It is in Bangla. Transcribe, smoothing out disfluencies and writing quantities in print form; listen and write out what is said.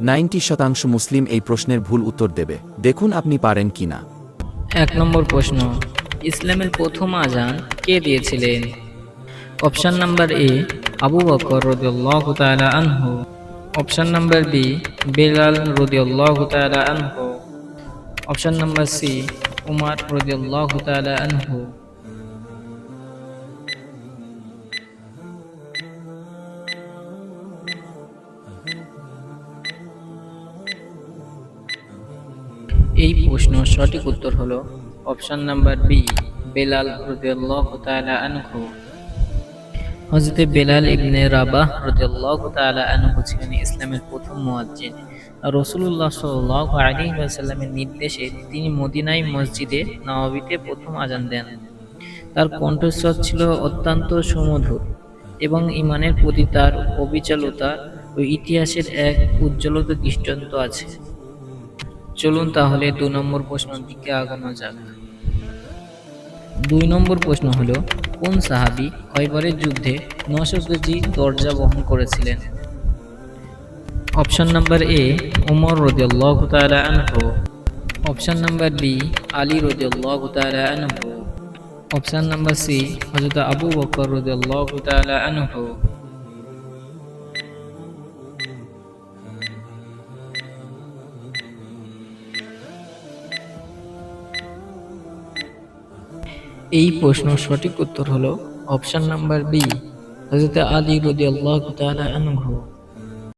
90% মুসলিম এই প্রশ্নের ভুল উত্তর দেবে। দেখুন আপনি পারেন কিনা। 1 নম্বর প্রশ্ন, ইসলামের প্রথম আযান কে দিয়েছিলেন? Option number A, Abu Bakr রাদিয়াল্লাহু তাআলা আনহু। অপশন নাম্বার বি, বেলাল রাদিয়াল্লাহু তাআলা আনহু। অপশন নাম্বার সি, উমর রাদিয়াল্লাহু তাআলা আনহু। এই প্রশ্নের সঠিক উত্তর হলো অপশন নাম্বার বি, বেলাল রাদিয়াল্লাহু তাআলা আনহু। হযরত বেলাল ইবনে রাবাহ রাদিয়াল্লাহু তাআলা আনহু ছিলেন ইসলামের প্রথম মুয়াজ্জিন। আর রাসূলুল্লাহ সাল্লাল্লাহু আলাইহি ওয়াসাল্লামের নির্দেশে তিনি মদিনায় মসজিদে নববীতে প্রথম আযান দেন। তার কণ্ঠস্বর ছিল অত্যন্ত সুমধুর এবং ঈমানের প্রতি তার অবিচলতা ও ইতিহাসের এক উজ্জ্বল দৃষ্টান্ত আছে। চলুন তাহলে 2 নম্বর প্রশ্নের দিকে আগানো যাক। 2 নম্বর প্রশ্ন হলো, কোন সাহাবী খয়বরের যুদ্ধে 900 কেজি দরজা বহন করেছিলেন? অপশন নাম্বার এ, উমর রাদিয়াল্লাহু তাআলা আনহু। অপশন নাম্বার বি, আলী রাদিয়াল্লাহু তাআলা আনহু। অপশন নাম্বার সি, হযরত আবু বকর রাদিয়াল্লাহু তাআলা আনহু। এই প্রশ্নের সঠিক উত্তর হলো অপশন নাম্বার বি, হযরত আলী রাদিয়াল্লাহু তাআলা আনহু।